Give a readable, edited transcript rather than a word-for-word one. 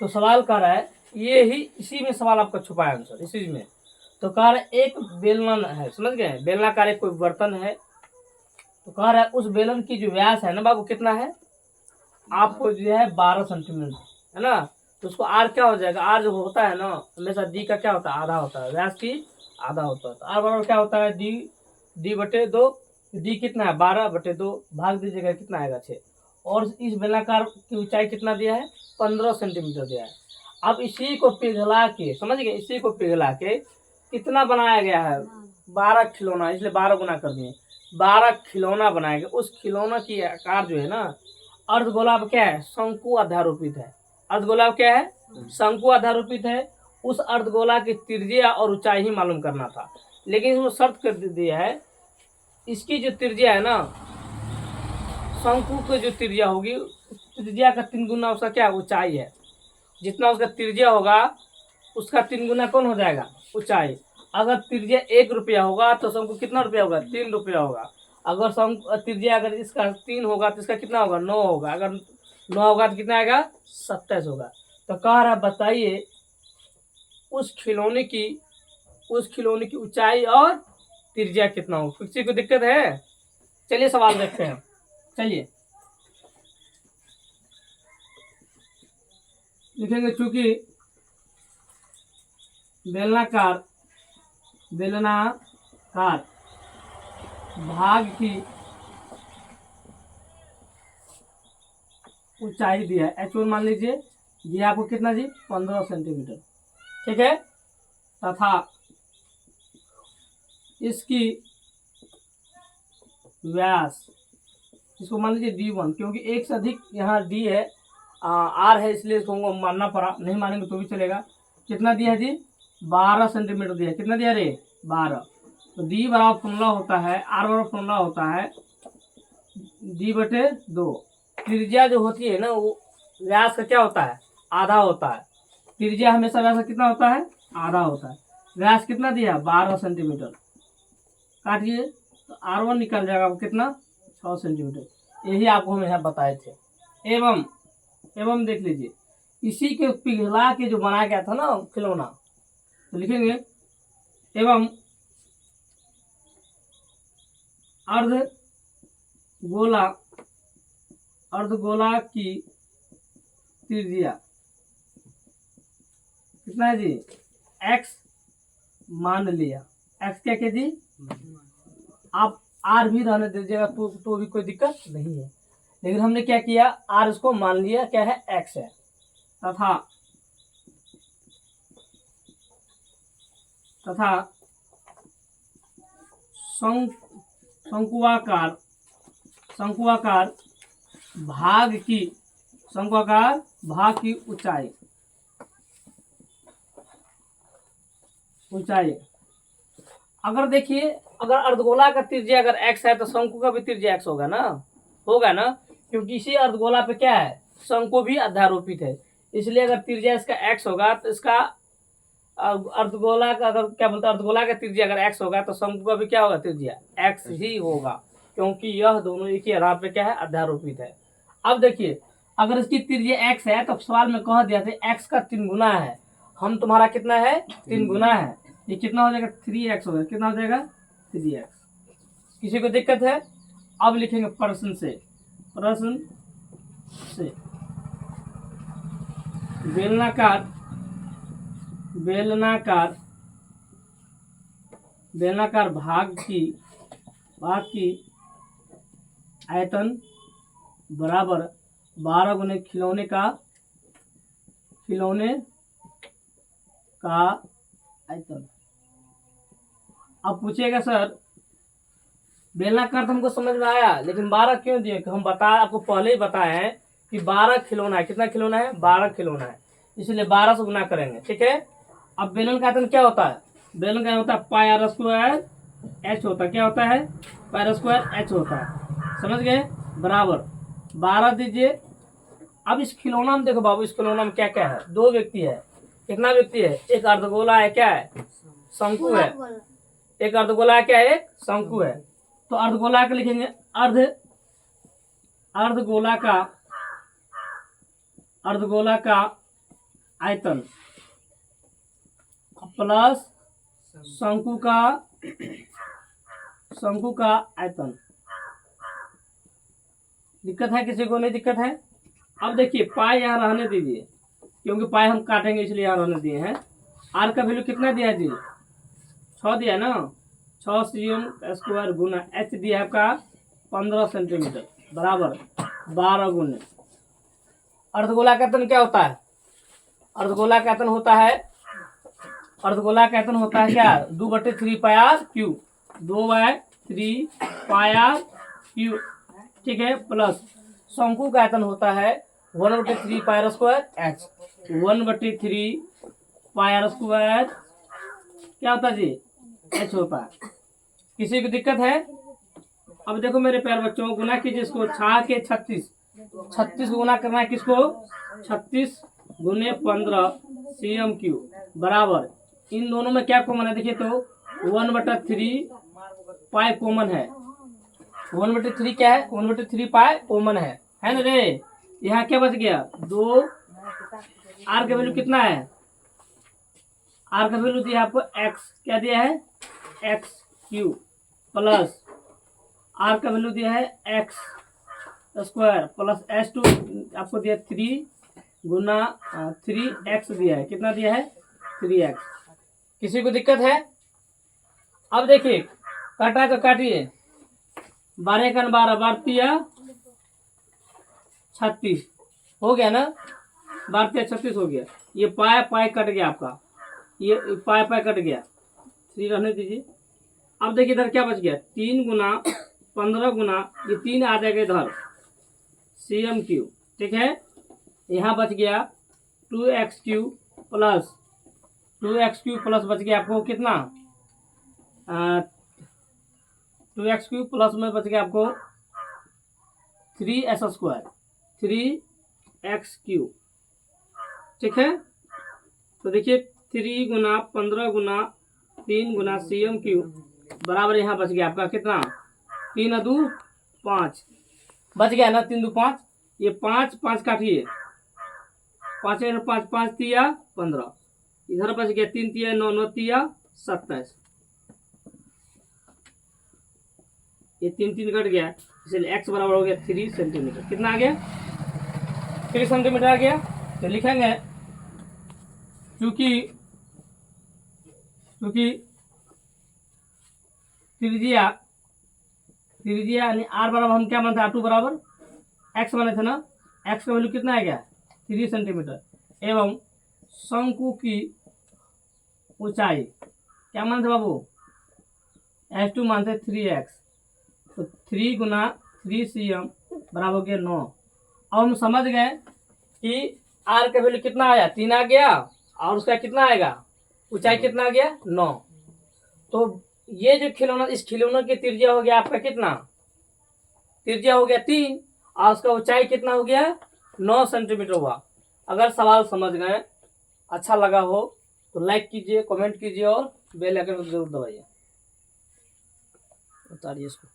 तो सवाल कह रहा है ये ही, इसी में सवाल आपका छुपा है आंसर, इसी में। तो कह रहा है एक बेलन है, समझ गए, बेलनाकार एक कोई बर्तन है। तो कह रहा है उस बेलन की जो व्यास है ना बाबू कितना है, आपको जो है 12 सेंटीमीटर है ना। तो उसको आर क्या हो जाएगा, आर जो होता है ना हमेशा डी का क्या होता है, आधा होता है, व्यास की आधा होता है। तो आर बराबर क्या होता है, डी बटे दो। डी कितना है 12/2, भाग दीजिएगा कितना आएगा 6। और इस बेलनाकार की ऊंचाई कितना दिया है, 15 सेंटीमीटर दिया है। अब इसी को पिघला के, समझ गए, इसी को पिघला के कितना बनाया गया है, 12 खिलौना, इसलिए 12 गुना कर दिए, 12 खिलौना बनाया गया। उस खिलौना की आकार जो है ना अर्धगोलाभ क्या है, शंकु अध्यारोपित है। अर्धगोलाभ क्या है, शंकु अध्यारोपित है। उस अर्धगोला की त्रिज्या और ऊंचाई ही मालूम करना था, लेकिन इसमें शर्त कर दिया है, इसकी जो त्रिज्या है ना, शंकु की जो त्रिज्या होगी, त्रिज्या का 3 गुना उसका क्या ऊंचाई है। जितना उसका त्रिज्या होगा उसका 3 गुना कौन हो जाएगा, ऊंचाई। अगर त्रिज्या 1 रुपया होगा तो शंकु कितना रुपया होगा, 3 रुपया होगा। अगर शंकु त्रिज्या अगर इसका 3 होगा तो इसका कितना होगा, 9 होगा। अगर 9 होगा तो कितना आएगा, 27 होगा। तो कह रहा बताइए उस खिलौने की ऊंचाई और त्रिज्या कितना हो। किसी को दिक्कत है, चलिए सवाल देखते हैं। चलिए लिखेंगे, चूंकि बेलनाकार भाग की ऊंचाई दिया है, H1 मान लीजिए, दिया आपको कितना जी, 15 सेंटीमीटर, ठीक है। तथा इसकी व्यास, इसको मान लीजिए D1, क्योंकि एक से अधिक यहाँ D है, R है, इसलिए इसको मानना पड़ा, नहीं मानेंगे तो भी चलेगा। कितना दिया है जी, 12 सेंटीमीटर दिया है। कितना दिया रे, 12। तो D बराबर फॉर्मूला होता है, R बराबर फॉर्मूला होता है D/2। त्रिज्या जो होती है ना वो व्यास का क्या होता है, आधा होता है। त्रिज्या हमेशा व्यास का कितना होता है, आधा होता है। व्यास कितना दिया, 12 सेंटीमीटर। काटिए तो R1 निकल जाएगा आपको कितना, 6 सेंटीमीटर। यही आपको हम यहाँ बताए थे। एवं देख लीजिए, इसी के पिघला के जो बनाया गया था ना खिलौना, तो लिखेंगे एवं अर्धगोला की त्रिज्या कितना है जी, x मान लिया। x क्या जी, आप r भी रहने दीजिएगा तो भी कोई दिक्कत नहीं है, लेकिन हमने क्या किया, r इसको मान लिया क्या है, x है। तथा शंकुआकार भाग की ऊंचाई। अगर देखिए, अगर अर्धगोला का त्रिज्या अगर x है तो शंकु का भी त्रिज्या x होगा ना, क्योंकि इसी अर्धगोला पे क्या है, शंकु भी अध्यारोपित है। इसलिए अगर त्रिज्या इसका x होगा तो इसका अर्धगोला का, अगर क्या बोलते हैं, अर्धगोला का त्रिज्या अगर x होगा तो शंकु का भी क्या होगा, त्रिज्या x ही होगा, क्योंकि यह दोनों एक ही आधार पे क्या है, अध्यारोपित है। अब देखिए, अगर इसकी त्रिज्या x है तो सवाल में कह दिया था x का 3 गुना है, हम तुम्हारा कितना है, 3 गुना है, ये कितना हो जाएगा, 3x हो जाएगा। कितना हो जाएगा, 3x। किसी को दिक्कत है। अब लिखेंगे प्रश्न से बेलनाकार भाग की आयतन बराबर 12 गुने खिलौने का आयतन। अब पूछेगा सर बेलनाकार तो हमको समझ में आया, लेकिन 12 क्यों दिए, हम आपको पहले ही बताए हैं कि 12 खिलौना है। कितना खिलौना है, 12 खिलौना है, इसलिए 12 से गुना करेंगे, ठीक है। अब बेलन का आयतन क्या होता है, बेलन का होता है πr² h होता है, क्या होता है, πr² h होता है, समझ गए, बराबर 12 दीजिए। अब इस खिलौना में देखो बाबू, इस खिलौना में क्या क्या है, 2 व्यक्ति है। कितना व्यक्ति है, एक अर्धगोला है, क्या है, शंकु है। एक अर्धगोला है, क्या है, एक शंकु है। तो अर्धगोला का लिखेंगे अर्धगोला का आयतन प्लस शंकु का आयतन। दिक्कत है किसी को? नहीं दिक्कत है। अब देखिए पाई यहाँ रहने दीजिए, क्योंकि पाई हम काटेंगे इसलिए यहाँ रहने दिए हैं। आर का वैल्यू कितना दिया है जी? 6 दिया है ना। 6 cm² गुना एच दिया है आपका 15 सेंटीमीटर बराबर 12 गुने। अर्धगोला का आयतन क्या होता है? अर्धगोला का आयतन होता है क्या? 2/3 pi r cube, 2/3 pi r cube, ठीक है। प्लस शंकु का आयतन होता है 1/3 pi r square h, 1/3 pi r square क्या होता है जी? एच होता है। किसी को दिक्कत है? अब देखो मेरे प्यारे बच्चों, गुना कीजिए इसको 6 के 36 को गुना करना है किसको? 36 गुने 15 cm³ बराबर, इन दोनों में क्या कॉमन है? देखिए तो 1/3 पाई कॉमन है। 1/3 क्या है? 1/3 पाई कॉमन है ना रे? यहाँ क्या बच गया? 2। आर का वैल्यू कितना है? आर का वैल्यू दिया आपको एक्स, क्या दिया है? x³ प्लस आर का वैल्यू दिया है x² प्लस h2 आपको दिया 3 गुना 3x दिया है। कितना दिया है? 3x। किसी को दिक्कत है? अब देखिए काटा तो काटिए, 12 का 12 12 36 हो गया ना। 12 36 हो गया। ये पाई कट गया आपका, ये पाई कट गया, 3 रहने दीजिए। अब देखिए इधर क्या बच गया? 3 गुना 15 गुना ये 3 आ जाएगा इधर cm³, ठीक है। यहाँ बच गया 2x³ प्लस बच गया आपको कितना? 2x³ प्लस में बच गया आपको 3s², 3x³, ठीक है। तो देखिए 3 गुना 15 गुना 3 गुना cm³ बराबर यहाँ बच गया आपका कितना? 3 2 5 बच गया ना। 3 2 5, ये 5 5 काटिए, 5 5 5 3 15, इधर बच गया 3 3 9 9 3 27, ये 3 3 कट गया, इसलिए x बराबर हो गया 3 सेंटीमीटर। कितना आ गया? 3 सेंटीमीटर आ गया। तो लिखेंगे क्योंकि त्रिज्या यानी आर बराबर हम क्या मानते हैं? R2 बराबर x माने थे ना। x का वैल्यू कितना आ गया? 3 सेंटीमीटर। एवं शंकु की ऊंचाई क्या मानते बाबू? h2 मानते 3x, तो 3 गुना 3 cm बराबर हो गया 9। अब हम समझ गए कि r का वैल्यू कितना आया? 3 आ गया, और उसका कितना आएगा? ऊंचाई कितना आ गया? 9। तो ये जो खिलौना, इस खिलौना की त्रिज्या हो गया आपका कितना? त्रिज्या हो गया 3, और उसका ऊंचाई कितना हो गया? 9 सेंटीमीटर हुआ। अगर सवाल समझ गए, अच्छा लगा हो तो लाइक कीजिए, कमेंट कीजिए और बेल आइकन जरूर दबाइए। उतारिए इसको।